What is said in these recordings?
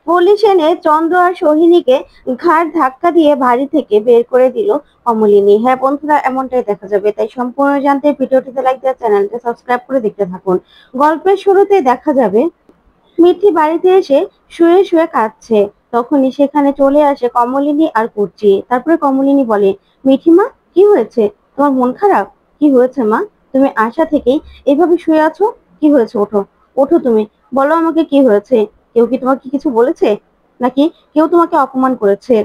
Police এনে চন্দ্র আর সোহিনীকে ঘাড় ধাক্কা দিয়ে বাড়ি থেকে বের করে দিল কমলিনী। হ্যাঁ বন্ধুরা, এমনটাই দেখা যাবে। তাই সম্পূর্ণ জানতে ভিডিওটিতে লাইক দিয়ে চ্যানেলটা সাবস্ক্রাইব করে দেখতে থাকুন। গল্পের শুরুতে দেখা যাবে মিঠি বাড়িতে এসে শুয়ে শুয়ে কাঁদছে। তখনই সেখানে চলে আসে কমলিনী আর কুর্চি। তারপরে কমলিনী বলে, মিঠি মা, কি হয়েছে? তোমার মন খারাপ? কি হয়েছে মা? তুমি আশা থেকেই এভাবে শুয়ে আছো? কি হয়েছে? ওঠো, ওঠো, তুমি বলো আমাকে কি হয়েছে। কেউ কি তোমাকে কিছু বলেছে? নাকি কেউ তোমাকে অপমান করেছে?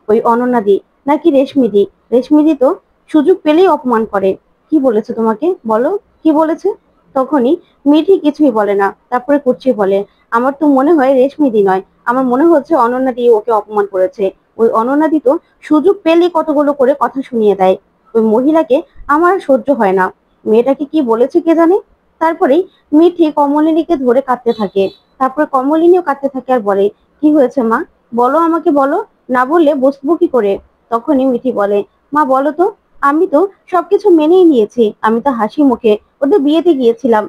ওই অনন্যাদি নাকি রেশমিদি? রেশমিদি তো সুযোগ পেলেই অপমান করে। কি বলেছে তোমাকে? বলো, কি বলেছে? তখনই মিঠি কিছুই বলে না। তারপরে কুচি বলে, আমার তো মনে হয় রেশমিদি নয়, আমার মনে হচ্ছে অনন্যাদি ওকে অপমান করেছে। ওই অনন্যাদি তো সুযোগ পেলেই কতগুলো করে কথা শুনিয়ে দেয়। ওই মহিলাকে আমার সহ্য হয় না। মেয়েটাকে কি বলেছে কে জানে। তারপরেই মিঠি কমলিনীকে ধরে কাঁদতে থাকে। তারপরে কমলিনীও কাঁদতে থাকে আর বলে, কি হয়েছে মা? বলো আমাকে, বলো, না বললে বসবো কি করে? তখনই মিঠি বলে, মা বলো তো, আমি তো সবকিছু মেনেই নিয়েছি, আমি তো হাসি মুখে ওদের বিয়েতে গিয়েছিলাম,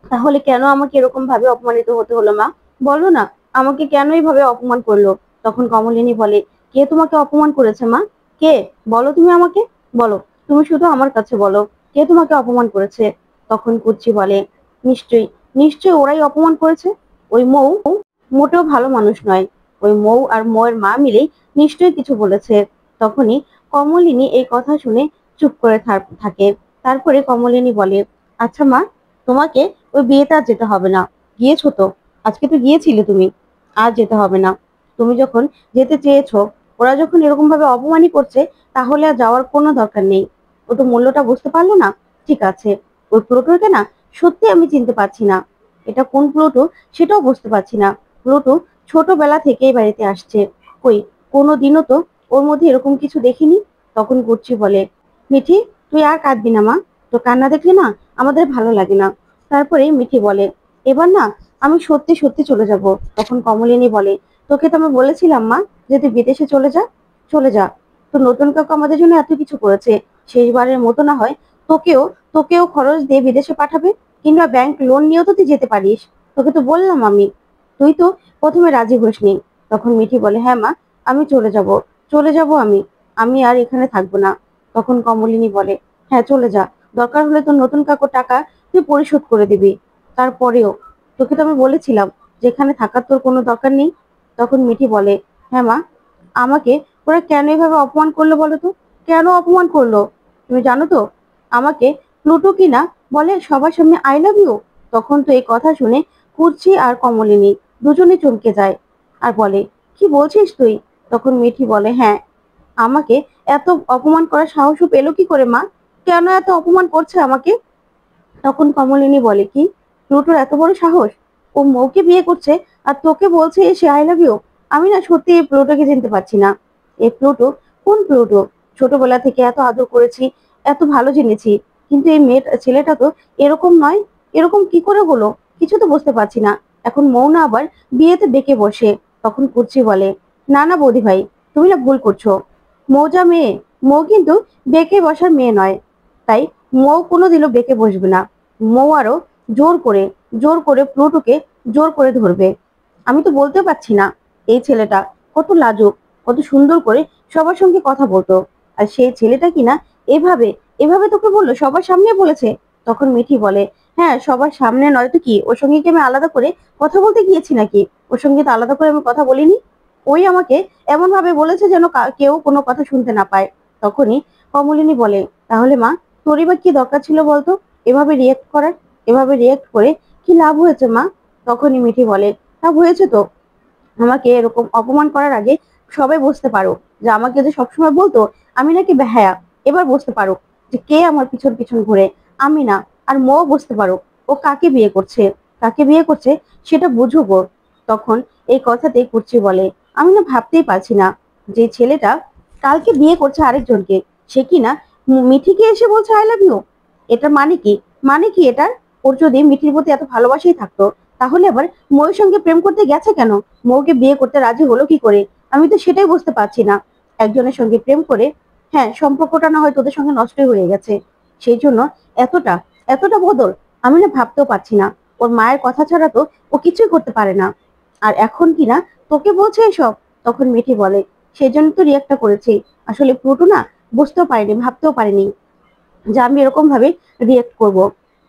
তাহলে কেন আমাকে এরকম ভাবে অপমানিত হতে হলো মা? বলো না, আমাকে কেন এইভাবে অপমান করলো? তখন কমলিনী বলে, কে তোমাকে অপমান করেছে মা? কে? বলো তুমি আমাকে, বলো, তুমি শুধু আমার কাছে বলো, কে তোমাকে অপমান করেছে? তখন কুচ্চি বলে, নিশ্চয়ই, নিশ্চয়ই ওরাই অপমান করেছে। ওই মৌ মোটেও ভালো মানুষ নয়। ওই মৌ আর মৌয়ের মা মিলেই নিশ্চয়ই কিছু বলেছে। তখনই কমলিনী এই কথা শুনে চুপ করে থাকে। তারপরে কমলিনী বলে, আচ্ছা মা, তোমাকে ওই বিয়েতে আর যেতে হবে না। গিয়েছো তো, আজকে তো গিয়েছিলে তুমি, আর যেতে হবে না। তুমি যখন যেতে চেয়েছো, ওরা যখন এরকম ভাবে অপমানই করছে, তাহলে আর যাওয়ার কোনো দরকার নেই। ও তো মূল্যটা বুঝতে পারলো না। ঠিক আছে, ওই প্লুটোকে না সত্যি আমি চিনতে পারছি না। এটা কোন প্লুটো সেটাও বুঝতে পারছি না। প্লুটো ছোটবেলা থেকে এই বাড়িতে আসছে, কই কোনোদিনও তো ওর মধ্যে এরকম কিছু দেখিনি। তখন গুচ্ছি বলে, মিঠি, তুই আর কাঁদবি না মা, তো কান্না দেখলে না আমাদের ভালো লাগে না। তারপরে মিঠি বলে, এবার না আমি সত্যি সত্যি চলে যাব। তখন কমলিনী বলে, তোকে তো আমি বলেছিলাম মা, যে তুই বিদেশে চলে যা, চলে যা। তো নতুন কাকু আমাদের জন্য এত কিছু করেছে, শেষবারের মতো না হয় তোকেও তোকেও খরচ দিয়ে বিদেশে পাঠাবে, কিংবা ব্যাংক লোন নিয়েও তো তুই যেতে পারিস। তোকে তো বললাম আমি, তুই তো প্রথমে রাজি হসনি। তখন মিঠি বলে, হ্যাঁ মা, আমি চলে যাব, চলে যাব আমি, আমি আর এখানে থাকবো না। তখন কমলিনী বলে, হ্যাঁ চলে যা, দরকার হলে তোর নতুন কাকুর টাকা তুই পরিশোধ করে দিবি। তারপরেও তোকে তো আমি বলেছিলাম যেখানে থাকার তোর কোনো দরকার নেই। তখন মিঠি বলে, হ্যাঁ মা, আমাকে ওরা কেন এভাবে অপমান করলো বলো তো? কেন অপমান করলো? তুমি জানো তো, আমাকে প্লুটো কিনা বলে সবার সামনে আই লাভ ইউ। তখন তো এই কথা শুনে কুর্চি আর কমলিনী দুজনে চমকে যায় আর বলে, কি বলছিস তুই? তখন মিঠি বলে, হ্যাঁ, আমাকে এত অপমান করার সাহসও পেলো কি করে মা? কেন এত অপমান করছে আমাকে? তখন কমলিনী বলে, কি, প্লুটোর এত বড় সাহস? ও মৌকে বিয়ে করছে আর তোকে বলছে সে আই লাভ ইউ? আমি না সত্যি এই প্লুটোকে চিনতে পারছি না। এই প্লুটো কোন প্লুটো? ছোটবেলা থেকে এত আদর করেছি, এত ভালো জেনেছি, কিন্তু এই ছেলেটা তো এরকম নয়। এরকম কি করে হলো কিছু তো বুঝতে পারছি না। এখন মৌ না আবার বিয়েতে ডেকে বসে। তখন কুর্চি বলে, না না বৌদি ভাই, তুমি না ভুল করছো। মৌ যা মেয়ে, মৌ কিন্তু বেঁকে বসার মেয়ে নয়। তাই মৌ কোনোদিনও বেঁকে বসবে না। মৌ আরো জোর করে জোর করে প্লুটোকে জোর করে ধরবে। আমি তো বলতেও পারছি না, এই ছেলেটা কত লাজুক, কত সুন্দর করে সবার সঙ্গে কথা বলতো, আর সেই ছেলেটা কিনা এভাবে এভাবে তোকে বললো, সবার সামনে বলেছে। তখন মিঠি বলে, হ্যাঁ সবার সামনে নয় তো কি, ওর সঙ্গে কি আমি আলাদা করে কথা বলতে গিয়েছি নাকি? ওর সঙ্গে তো আলাদা করে আমি কথা বলিনি। ওই আমাকে এমন ভাবে বলেছে যেন কেউ কোনো কথা শুনতে না পায়। তখনই কমলিনী বলে, তাহলে মা, তোরই বা কি দরকার ছিল বলতো এভাবে রিয়েক্ট করার? এভাবে রিয়েক্ট করে কি লাভ হয়েছে মা? তখনই মিঠি বলে, লাভ হয়েছে তো, আমাকে এরকম অপমান করার আগে সবাই বুঝতে পারো যে আমাকে যে সবসময় বলতো আমি নাকি বেহায়া, এবার বুঝতে পারো যে কে আমার পিছন পিছন ঘুরে। আমি না। আর মও বুঝতে পারো ও কাকে বিয়ে করছে, কাকে বিয়ে করছে সেটা বুঝো গো। তখন এই কথাতে কুর্চি বলে, আমি না ভাবতেই পারছি না যে ছেলেটা কালকে বিয়ে করছে আরেকজনকে, সে কি না মিঠিকে এসে বলছে আই লাভ ইউ। এটা মানে কি? মানে কি এটার? ওর যদি মিঠির প্রতি এত ভালোবাসাই থাকতো, তাহলে আবার মৌয়ের সঙ্গে প্রেম করতে গেছে কেন? মৌকে বিয়ে করতে রাজি হলো কি করে? আমি তো সেটাই বুঝতে পারছি না। একজনের সঙ্গে প্রেম করে, হ্যাঁ সম্পর্কটা না হয় তোদের সঙ্গে নষ্টই হয়ে গেছে, সেই জন্য এতটা এতটা বদল আমি না ভাবতেও পারছি না। ওর মায়ের কথা ছাড়া তো ও কিছুই করতে পারে না। আর এখন কিনা তোকে বলছে এসব? তখন মিঠি বলে, সেই জন্য তো রিয়াক্টটা করেছি। আসলে পুরোটা না বুঝতেও পারিনি, ভাবতেও পারিনি যে আমি এরকম ভাবে রিয়েক্ট করব।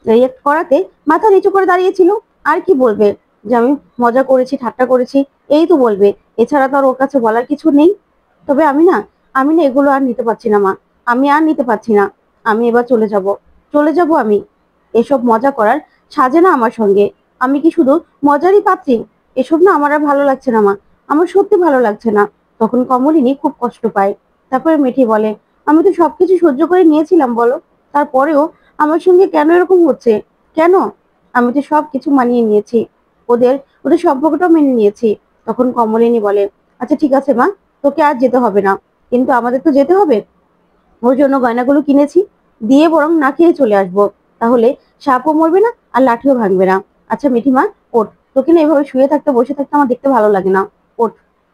রিয়েক্ট করাতে মাথা নিচু করে দাঁড়িয়েছিল। আর কি বলবে? যে আমি মজা করেছি, ঠাট্টা করেছি, এই তো বলবে। এছাড়া তো আর ওর কাছে বলার কিছু নেই। তবে আমি না এগুলো আর নিতে পারছি না মা। আমি আর নিতে পারছি না। আমি এবার চলে যাব আমি। এসব মজা করার সাজে না আমার সঙ্গে। আমি কি শুধু মজারই পাত্রী? এসব না আমার আর ভালো লাগছে না মা। আমার সত্যি ভালো লাগছে না। তখন কমলিনী খুব কষ্ট পায়। তারপরে মিঠি বলে, আমি তো সবকিছু সহ্য করে নিয়েছিলাম বলো, তারপরেও আমার সঙ্গে কেন এরকম হচ্ছে? কেন? আমি তো সবকিছু মানিয়ে নিয়েছি, ওদের ওদের সম্পর্কটাও মেনে নিয়েছি। তখন কমলিনী বলে, আচ্ছা ঠিক আছে মা, তোকে আর যেতে হবে না, কিন্তু আমাদের তো যেতে হবে। ওর জন্য গয়নাগুলো কিনেছি, দিয়ে বরং না খেয়ে চলে আসবো। তাহলে সাপও মরবে না আর লাঠিও ভাঙবে না। আচ্ছা মিঠিমা, ওঠ। তোকে না এভাবে শুয়ে থাকতে বসে থাকতে আমার দেখতে ভালো লাগে না। ওঠ।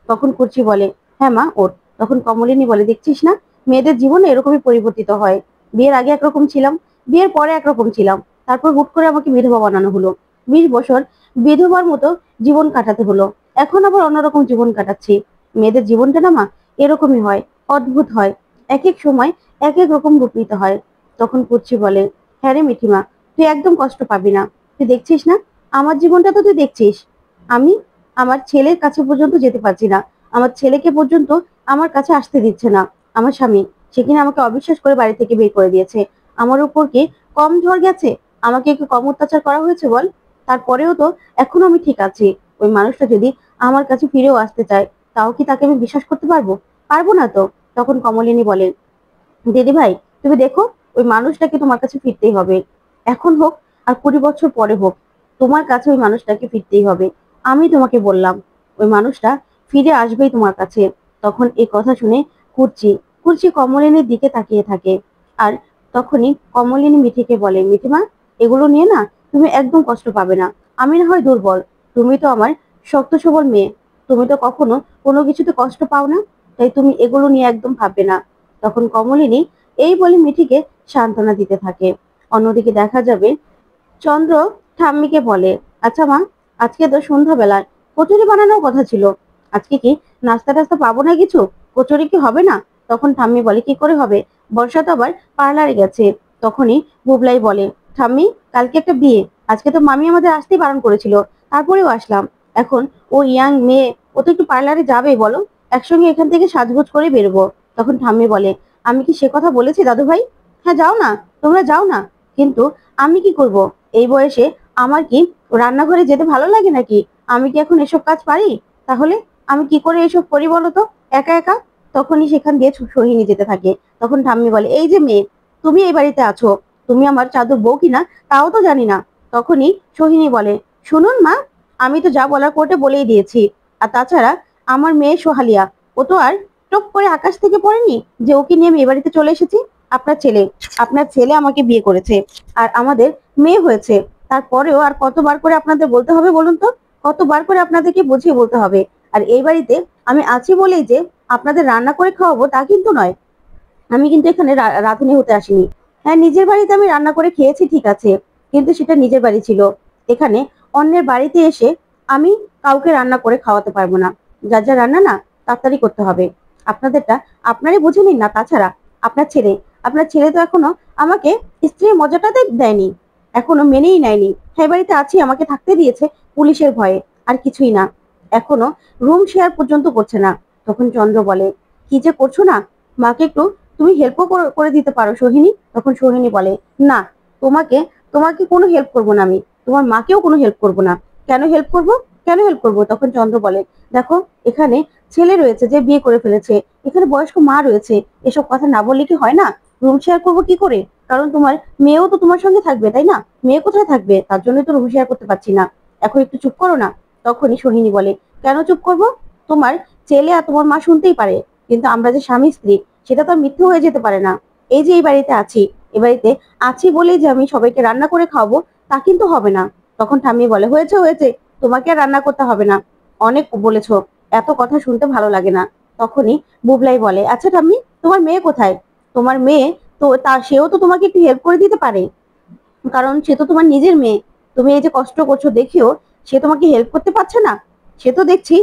তখন কুচি বলে, হ্যাঁ মা ওঠ। তখন কমলিনী বলে, দেখছিস না, মেয়েদের জীবনে এরকমই পরিবর্তিত হয়। বিয়ের আগে একরকম ছিলাম, বিয়ের পরে একরকম ছিলাম, তারপর হুট করে আমাকে বিধবা বানানো হলো। 20 বছর বিধবার মতো জীবন কাটাতে হলো। এখন আবার অন্যরকম জীবন কাটাচ্ছি। মেয়েদের জীবনটা না মা এরকমই হয়, অদ্ভুত হয়। এক এক সময় এক এক রকম রূপ নিতে হয়। তখন পুচ্ছি বলে, হ্যাঁ রে মিঠিমা, তুই একদম কষ্ট পাবি না। তুই দেখছিস না, আমার জীবনটা তো তুই দেখছিস। আমি আমার ছেলের কাছে পর্যন্ত যেতে পারছি না। আমার ছেলেকে পর্যন্ত আমার কাছে আসতে দিচ্ছে না আমার স্বামী। সে কিনা আমাকে অবিশ্বাস করে বাড়ি থেকে বের করে দিয়েছে। আমার উপর কি কম ঝড় গেছে? আমাকে একটু কম অত্যাচার করা হয়েছে বল? তারপরেও তো এখনো আমি ঠিক আছি। ওই মানুষটা যদি আমার কাছে ফিরেও আসতে চায়, তাও কি তাকে আমি বিশ্বাস করতে পারবো? পারবো না তো। তখন কমলিনী বলেন, দিদি ভাই, তুমি দেখো, ওই মানুষটাকে তোমার কাছে ফিরতেই হবে। এখন হোক আর 20 বছর পরে হোক, তোমার কাছে ওই মানুষটাকে ফিরতেই হবে। আমি তোমাকে বললাম, ওই মানুষটা ফিরে আসবেই তোমার কাছে। তখন এই কথা শুনে কুর্চি কুর্চি কমলিনীর দিকে তাকিয়ে থাকে। আর তখনই কমলিনী মিঠিকে বলে, মিঠিমা, এগুলো নিয়ে না তুমি একদম কষ্ট পাবে না। আমি না হয় দুর্বল, তুমি তো আমার শক্ত সবল মেয়ে। তুমি তো কখনো কোনো কিছুতে কষ্ট পাও না, তাই তুমি এগুলো নিয়ে একদম ভাববে না। তখন কমলিনী এই বলে মিঠিকে সান্ত্বনা দিতে থাকে। অন্যদিকে দেখা যাবে চন্দ্র ঠাম্মিকে বলে, আচ্ছা মা, আজকে তো সন্ধ্যাবেলায় কচুরি বানানোর কথা ছিল। আজকে কি নাস্তা টাস্তা পাবো না কিছু? কচুরি কি হবে না? তখন ঠাম্মি বলে, কি করে হবে, বর্ষা তো আবার পার্লারে গেছে। তখনই বুবলাই বলে, ঠাম্মি, কালকে একটা বিয়ে, আজকে তো মামি আমাদের আসতেই বারণ করেছিল, তারপরেও আসলাম। এখন ও ইয়াং মেয়ে, ও তো একটু পার্লারে যাবে বলো, একসঙ্গে এখান থেকে সাজগোজ করে বেরোবো। তখন ঠাম্মি বলে, আমি কি সে কথা বলেছি দাদু ভাই? হ্যাঁ যাও না, তোমরা যাও না, কিন্তু আমি কি করব? এই বয়সে আমার কি রান্নাঘরে যেতে ভালো লাগে নাকি? আমি কি এখন এসব কাজ পারি? তাহলে আমি কি করে এসব করি বলো তো, একা একা? তখনই সেখান দিয়ে সোহিনী যেতে থাকে। তখন ঠাম্মি বলে, এই যে মেয়ে, তুমি এই বাড়িতে আছো, তুমি আমার চাদর বউ কিনা তাও তো জানি না। তখনই সোহিনী বলে, শুনুন মা, আমি তো যা বলার কোর্টে বলেই দিয়েছি। আর তাছাড়া আমার মেয়ে সোহালিয়া, ও তো আর টপ করে আকাশ থেকে পড়েনি যে ওকে নিয়ে আমি এ বাড়িতে চলে এসেছি। আপনার ছেলে আমাকে বিয়ে করেছে, আর আমাদের মেয়ে হয়েছে। তারপরেও আর কতবার করে আপনাদের বলতে হবে বলুন তো? কতবার করে আপনাদেরকে বুঝিয়ে বলতে হবে? আর এই বাড়িতে আমি আছি বলেই যে আপনাদের রান্না করে খাওয়াবো তা কিন্তু নয়। আমি কিন্তু এখানে রাঁধুনি হতে আসিনি। হ্যাঁ, নিজের বাড়িতে আমি রান্না করে খেয়েছি ঠিক আছে, কিন্তু সেটা নিজের বাড়ি ছিল। এখানে অন্যের বাড়িতে এসে আমি কাউকে রান্না করে খাওয়াতে পারবো না। যার যা রান্না না তাড়াতাড়ি করতে হবে। আপনাদেরটা আপনারই বুঝে নিন না। তাছাড়া আপনার ছেলে আপনার ছেলে তো এখনো আমাকে স্ত্রীর মজাটাতে দেয়নি, এখনো মেনেই নেয়নি। হ্যাঁ, বাড়িতে আছি, আমাকে থাকতে দিয়েছে পুলিশের ভয়ে, আর কিছুই না। এখনো রুম শেয়ার পর্যন্ত করছে না। তখন চন্দ্র বলে, কি যে করছো না, মাকে একটু তুমি হেল্পও করে দিতে পারো সোহিনী। তখন সোহিনী বলে, না, তোমাকে তোমাকে কোনো হেল্প করবো না আমি, তোমার মাকেও কোনো হেল্প করবো না। কেন হেল্প করব? কেন হেল্প করব? তখন চন্দ্র বলে, দেখো, এখানে ছেলে রয়েছে যে বিয়ে করে ফেলেছে, এখানে বয়স্ক মা রয়েছে, এসব কথা না বললে কি হয় না? রুম শেয়ার করবো কি করে? কারণ তোমার মেয়েও তো তোমার সঙ্গে থাকবে, তাই না? মেয়ে কোথায় থাকবে? তার জন্য তো রুম শেয়ার করতে পারছি না। এখন একটু চুপ করো না। তখনই সোহিনী বলে, কেন চুপ করব? তোমার ছেলে আর তোমার মা শুনতেই পারে, কিন্তু আমরা যে স্বামী স্ত্রী সেটা তো মিথ্যে হয়ে যেতে পারে না। এই যে এই বাড়িতে আছি, এ বাড়িতে আছি বলেই যে আমি সবাইকে রান্না করে খাওয়াবো তা কিন্তু হবে না। তখন ঠাম্মি বলে, হয়েছে হয়েছে, তোমাকে আর রান্না করতে হবে না, অনেক বলেছো, এত কথা শুনতে ভালো লাগে না। তখনই বুবলাই বলে, আচ্ছা ঠাম্মি, তোমার মেয়ে কোথায়? তোমার মেয়ে তো সেও তো তোমাকে একটু হেল্প করে দিতে পারে, কারণ সে তো তোমার নিজের মেয়ে। তুমি এই যে কষ্ট করছো দেখিও সে তোমাকে হেল্প করতে পারছে না। সে তো দেখছি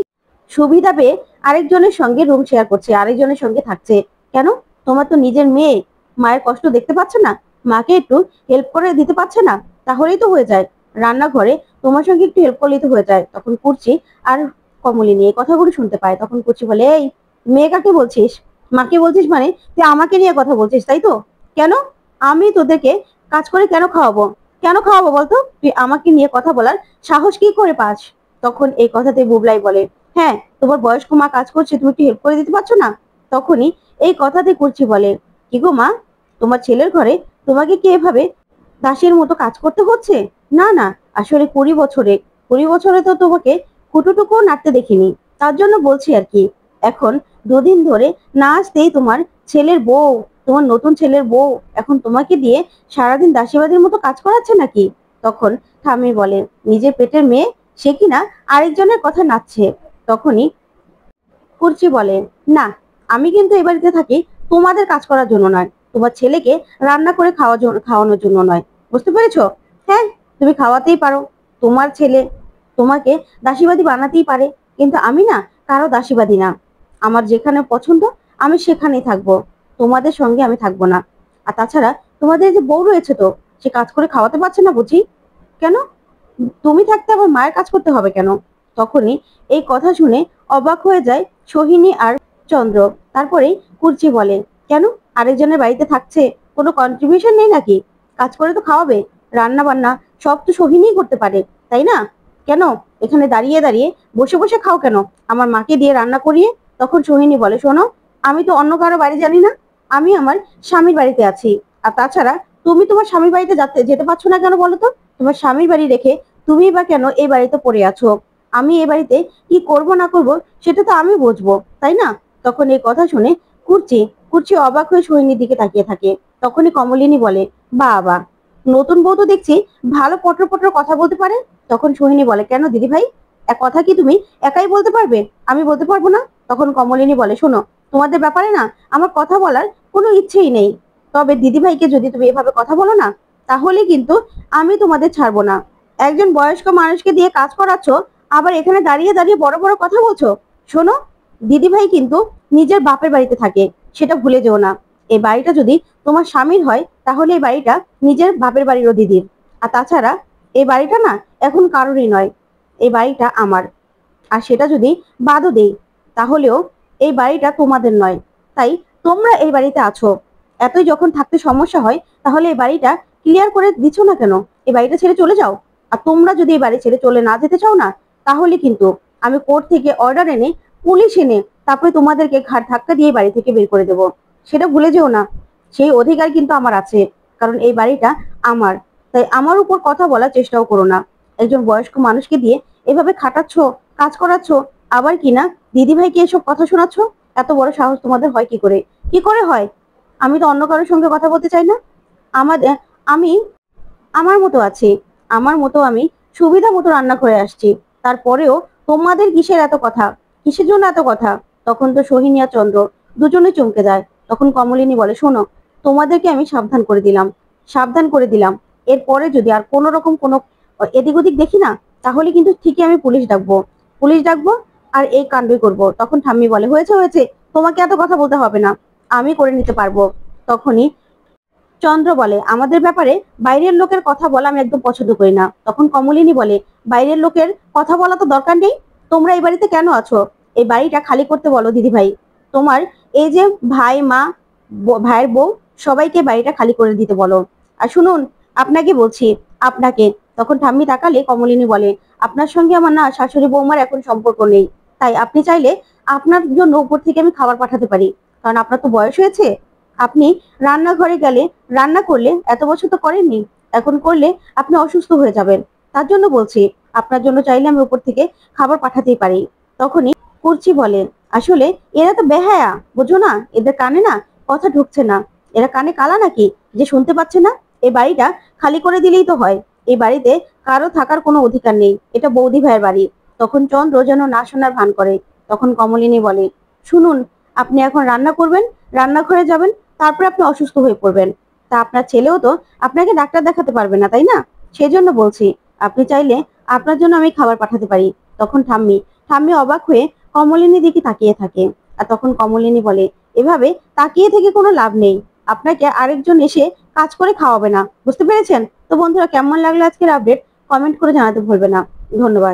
সুবিধা পেয়ে আরেকজনের সঙ্গে রুম শেয়ার করছে, আরেকজনের সঙ্গে থাকছে। কেন? তোমার তো নিজের মেয়ে, মায়ের কষ্ট দেখতে পাচ্ছে না? মাকে একটু হেল্প করে দিতে পারছে না? তাহলেই তো হয়ে যায়। রান্নাঘরে তোমার সঙ্গে একটু হেল্প করলেই তো হয়ে যায়। তখন কুর্চি আর কমলিনী এই কথাগুলো শুনতে পায়। তখন কুর্চি বলে, এই মেয়ে কাকে বলছিস? মাকে বলছিস মানে তুই আমাকে নিয়ে কথা বলছিস, তাই তো? কেন? আমি তোদেরকে কাজ করে কেন খাওয়াবো? কেন খাওয়াবো বলতো? তুই আমাকে নিয়ে কথা বলার সাহস কি করে পাস? তখন এই কথাতে বুবলাই বলে, হ্যাঁ, তোমার বয়স্ক মা কাজ করছে, তুমি একটু হেল্প করে দিতে পারছো না? তখনই এই কথাতে কুর্চি বলে, কি গো মা, তোমার ছেলের ঘরে তোমাকে কি এভাবে দাসীর মতো কাজ করতে হচ্ছে? না না, আসলে 20 বছরে তো তোমাকে ফুটুটুকুও নাড়তে দেখিনি, তার জন্য বলছি আর কি। এখন দুদিন ধরে না আসতেই তোমার ছেলের বউ, তোমার নতুন ছেলের বউ এখন তোমাকে দিয়ে সারাদিন দাসীবাদীর মতো কাজ করাচ্ছে নাকি? তখন ঠাম্মি বলে, নিজের পেটের মেয়ে, সে কিনা আরেকজনের কথা নাচছে। তখনই কুর্চি বলে, না, আমি কিন্তু এই বাড়িতে থাকি তোমাদের কাজ করার জন্য নয়, তোমার ছেলেকে রান্না করে খাওয়ানোর জন্য নয়। বুঝতে পেরেছো? হ্যাঁ, তুমি খাওয়াতেই পারো, তোমার ছেলে তোমাকে দাসীবাদী বানাতেই পারে, কিন্তু আমি না কারো দাসীবাদী না। আমার যেখানে পছন্দ আমি সেখানেই থাকবো, তোমাদের সঙ্গে আমি থাকবো না। আর তাছাড়া তোমাদের যে বউ রয়েছে, তো সে কাজ করে খাওয়াতে পারছে না বুঝি? কেন? তুমি থাকতে আবার মায়ের কাজ করতে হবে কেন? তখনই এই কথা শুনে অবাক হয়ে যায় সোহিনী আর চন্দ্র। তারপরেই কুর্চি বলে, কেন? আরেকজনের বাড়িতে থাকছে, কোনো কন্ট্রিবিউশন নেই নাকি? কাজ করে তো খাওয়াবে, রান্না বান্না সব তো সোহিনীই করতে পারে, তাই না? কেন এখানে দাঁড়িয়ে দাঁড়িয়ে বসে বসে খাও কেন আমার মাকে দিয়ে রান্না করিয়ে? তখন সোহিনী বলে, শোনো, আমি তো অন্য কারো বাড়ি জানি না, আমি আমার স্বামীর বাড়িতে আছি। আর তাছাড়া তুমি তোমার স্বামীর বাড়িতে যেতে পারছো না কেন বলো তো? তোমার স্বামীর বাড়ি রেখে তুমি বা কেন এই বাড়িতে পড়ে আছো? আমি এই বাড়িতে কি করব না করব সেটা তো আমি বুঝবো, তাই না? তখন এই কথা শুনে কুর্চি কুর্চি অবাক হয়ে সোহিনীর দিকে তাকিয়ে থাকে। তখনই কমলিনী বলে, বাবা, নতুন বউ তো দেখছি ভালো পটর পটর কথা বলতে পারে। তখন সোহিনী বলে, কেন দিদি ভাই, এক কথা কি তুমি একাই বলতে পারবে, আমি বলতে পারবো না? তখন কমলিনী বলে, শোনো, তোমাদের ব্যাপারে না আমার কথা বলার কোনো ইচ্ছেই নেই, তবে দিদি ভাইকে যদি তুমি এভাবে কথা বলো না, তাহলে কিন্তু আমি তোমাদের ছাড়বো না। একজন বয়স্ক মানুষকে দিয়ে কাজ করাচ্ছ, আবার এখানে দাঁড়িয়ে দাঁড়িয়ে বড় বড় কথা বলছো। শোনো, দিদি ভাই কিন্তু নিজের বাপের বাড়িতে থাকে, সেটা ভুলে যেও না। এই বাড়িটা যদি তোমার স্বামীর হয়, তাহলে এই বাড়িটা নিজের বাপের বাড়িরও দিদির। আর তাছাড়া এই বাড়িটা না এখন কারোরই নয়, এই বাড়িটা আমার। আর সেটা যদি বাদও দেই, তাহলেও এই বাড়িটা তোমাদের নয়। তাই তোমরা এই বাড়িতে আছো, এতই যখন থাকতে সমস্যা হয়, তাহলে এই বাড়িটা ক্লিয়ার করে দিচ্ছ না কেন? এই বাড়িটা ছেড়ে চলে যাও। আর তোমরা যদি এই বাড়ি ছেড়ে চলে না যেতে চাও না, তাহলে কিন্তু আমি কোর্ট থেকে অর্ডার এনে, পুলিশ এনে, তারপরে তোমাদেরকে ঘাট ধাক্কা দিয়ে বাড়ি থেকে বের করে দেবো। সেটা ভুলে যেও না। সেই অধিকার কিন্তু আমার আছে, কারণ এই বাড়িটা আমার। তাই আমার উপর কথা বলার চেষ্টাও করো না। একজন বয়স্ক মানুষকে দিয়ে এভাবে খাটাচ্ছ, কাজ করাচ্ছ, আবার কিনা দিদি ভাইকে এসব কথা শোনাচ্ছ। এত বড় সাহস তোমাদের হয় কি করে? কি করে হয়? আমি তো অন্য কারোর সঙ্গে কথা বলতে চাই না। আমাদের আমি আমার মতো আছি, আমার মতো আমি সুবিধা মতো রান্না করে আসছি। তারপরেও তোমাদের কিসের এত কথা? কিসের জন্য এত কথা? তখন তো সোহিনী আর চন্দ্র দুজনে চমকে যায়। তখন কমলিনী বলে, শোনো, তোমাদেরকে আমি সাবধান করে দিলাম, এরপরে যদি আর কোনো রকম কোনো এদিক ওদিক দেখি না, তাহলে কিন্তু ঠিকই আমি পুলিশ ডাকবো আর এই কাণ্ডই করব। তখন ঠাম্মি বলে, হয়েছে হয়েছে, তোমাকে এত কথা বলতে হবে না, আমি করে নিতে পারবো। তখনই চন্দ্র বলে, আমাদের ব্যাপারে বাইরের লোকের কথা বলা আমি একদম পছন্দ করি না। তখন কমলিনী বলে, বাইরের লোকের কথা বলা তো দরকার নেই, তোমরা এই বাড়িতে কেন আছো? এই বাড়িটা খালি করতে বলো দিদি ভাই। তোমার এই যে ভাই, মা, ভাইয়ের বউ, সবাইকে বাড়িটা খালি করে দিতে বলো। আর শুনুন, আপনাকে বলছি, আপনাকে। তখন ঠাম্মি তাকালে কমলিনী বলে, আপনার সঙ্গে আমার না শাশুড়ি বৌমার এখন সম্পর্ক নেই, তাই আপনি চাইলে আপনার জন্য উপর থেকে আমি খাবার পাঠাতে পারি, কারণ আপনার তো বয়স হয়েছে। আপনি রান্নাঘরে গেলে রান্না করলে, এত বছর তো করেননি, এখন করলে আপনি অসুস্থ হয়ে যাবেন। তার জন্য বলছি, আপনার জন্য চাইলে আমি উপর থেকে খাবার পাঠাতেই পারি। তখনই কুর্চি বলে, আসলে এরা তো বেহায়া, বুঝো না, এদের কানে না কথা ঢুকছে না। এরা কানে কালা নাকি যে শুনতে পাচ্ছে না? এই বাড়িটা খালি করে দিলেই তো হয়। এই বাড়িতে কারো থাকার কোনো অধিকার নেই, এটা বৌদি ভাইয়ের বাড়ি। তখন চন্দ্র যেন না শোনার ভান করে। তখন কমলিনী বলে, শুনুন, আপনি এখন রান্না করবেন, রান্নাঘরে যাবেন, তারপরে আপনি অসুস্থ হয়ে পড়বেন। তা আপনার ছেলেও তো আপনাকে ডাক্তার দেখাতে পারবে না, তাই না? সেই জন্য বলছি, আপনি চাইলে আপনার জন্য আমি খাবার পাঠাতে পারি। তখন ঠাম্মি ঠাম্মি অবাক হয়ে কমলিনী দিকে তাকিয়ে থাকে। আর তখন কমলিনী বলে, এভাবে তাকিয়ে থেকে কোনো লাভ নেই, আপনাকে আরেকজন এসে কাজ করে খাওয়াবে না, বুঝতে পেরেছেন? তো বন্ধুরা, কেমন লাগলো আজকের আপডেট কমেন্ট করে জানাতে ভুলবে না। ধন্যবাদ।